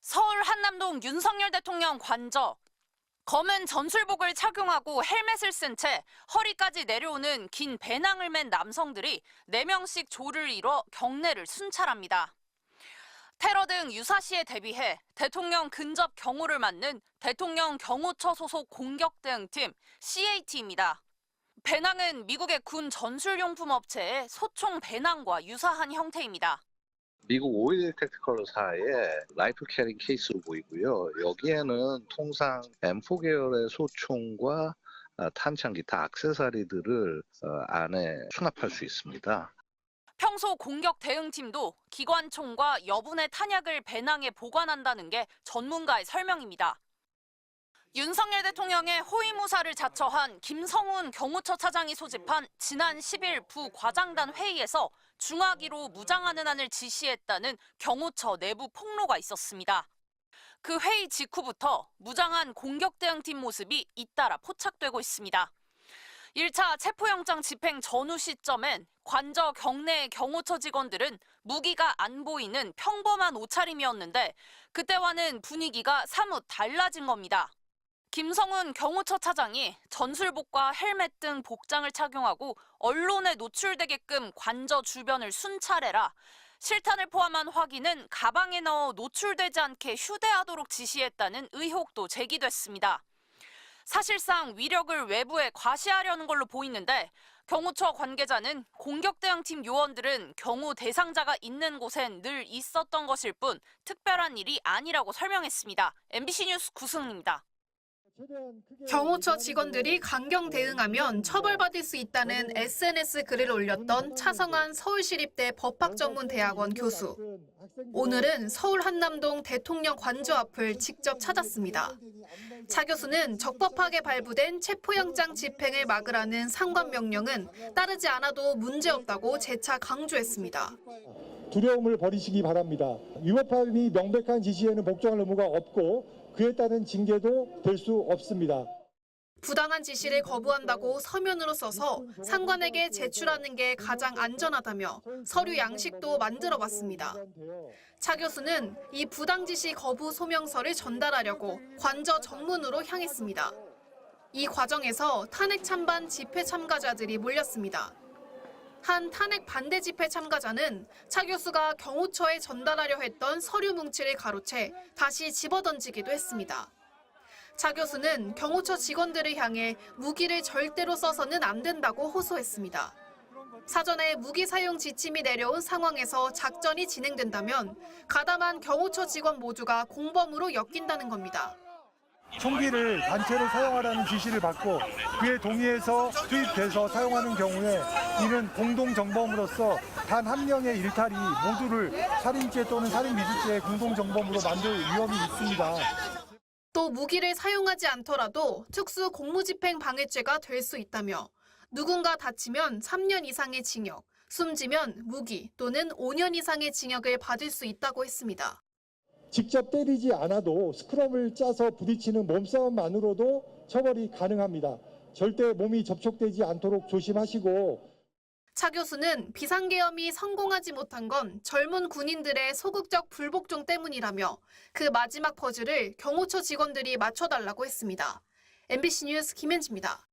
서울 한남동 윤석열 대통령 관저. 검은 전술복을 착용하고 헬멧을 쓴 채 허리까지 내려오는 긴 배낭을 맨 남성들이 4명씩 조를 이뤄 경내를 순찰합니다. 테러 등 유사시에 대비해 대통령 근접 경호를 맡는 대통령 경호처 소속 공격대응팀 CAT입니다. 배낭은 미국의 군 전술용품 업체의 소총 배낭과 유사한 형태입니다. 미국 오일 택티컬사의 라이플 캐리 케이스로 보이고요. 여기에는 통상 M4 계열의 소총과 탄창 기타 액세서리들을 안에 수납할 수 있습니다. 평소 공격 대응팀도 기관총과 여분의 탄약을 배낭에 보관한다는 게 전문가의 설명입니다. 윤석열 대통령의 호위무사를 자처한 김성훈 경호처 차장이 소집한 지난 10일 부과장단 회의에서 중화기로 무장하는 안을 지시했다는 경호처 내부 폭로가 있었습니다. 그 회의 직후부터 무장한 공격대응팀 모습이 잇따라 포착되고 있습니다. 1차 체포영장 집행 전후 시점엔 관저 경내 경호처 직원들은 무기가 안 보이는 평범한 옷차림이었는데 그때와는 분위기가 사뭇 달라진 겁니다. 김성훈 경호처 차장이 전술복과 헬멧 등 복장을 착용하고 언론에 노출되게끔 관저 주변을 순찰해라. 실탄을 포함한 화기는 가방에 넣어 노출되지 않게 휴대하도록 지시했다는 의혹도 제기됐습니다. 사실상 위력을 외부에 과시하려는 걸로 보이는데 경호처 관계자는 공격대응팀 요원들은 경호 대상자가 있는 곳엔 늘 있었던 것일 뿐 특별한 일이 아니라고 설명했습니다. MBC 뉴스 구승입니다. 경호처 직원들이 강경 대응하면 처벌받을 수 있다는 SNS 글을 올렸던 차성환 서울시립대 법학전문대학원 교수. 오늘은 서울 한남동 대통령 관저 앞을 직접 찾았습니다. 차 교수는 적법하게 발부된 체포영장 집행을 막으라는 상관명령은 따르지 않아도 문제없다고 재차 강조했습니다. 두려움을 버리시기 바랍니다. 위법함이 명백한 지시에는 복종할 의무가 없고 그에 따른 징계도 될 수 없습니다. 부당한 지시를 거부한다고 서면으로 써서 상관에게 제출하는 게 가장 안전하다며 서류 양식도 만들어봤습니다. 차 교수는 이 부당 지시 거부 소명서를 전달하려고 관저 정문으로 향했습니다. 이 과정에서 탄핵 찬반 집회 참가자들이 몰렸습니다. 한 탄핵 반대 집회 참가자는 차 교수가 경호처에 전달하려 했던 서류 뭉치를 가로채 다시 집어던지기도 했습니다. 차 교수는 경호처 직원들을 향해 무기를 절대로 써서는 안 된다고 호소했습니다. 사전에 무기 사용 지침이 내려온 상황에서 작전이 진행된다면 가담한 경호처 직원 모두가 공범으로 엮인다는 겁니다. 총기를 단체로 사용하라는 지시를 받고 그에 동의해서 투입돼서 사용하는 경우에 이는 공동정범으로서 단 한 명의 일탈이 모두를 살인죄 또는 살인미수죄의 공동정범으로 만들 위험이 있습니다. 또 무기를 사용하지 않더라도 특수 공무집행 방해죄가 될 수 있다며 누군가 다치면 3년 이상의 징역, 숨지면 무기 또는 5년 이상의 징역을 받을 수 있다고 했습니다. 직접 때리지 않아도 스크럼을 짜서 부딪히는 몸싸움만으로도 처벌이 가능합니다. 절대 몸이 접촉되지 않도록 조심하시고. 차 교수는 비상계엄이 성공하지 못한 건 젊은 군인들의 소극적 불복종 때문이라며 그 마지막 퍼즐을 경호처 직원들이 맞춰달라고 했습니다. MBC 뉴스 김현지입니다.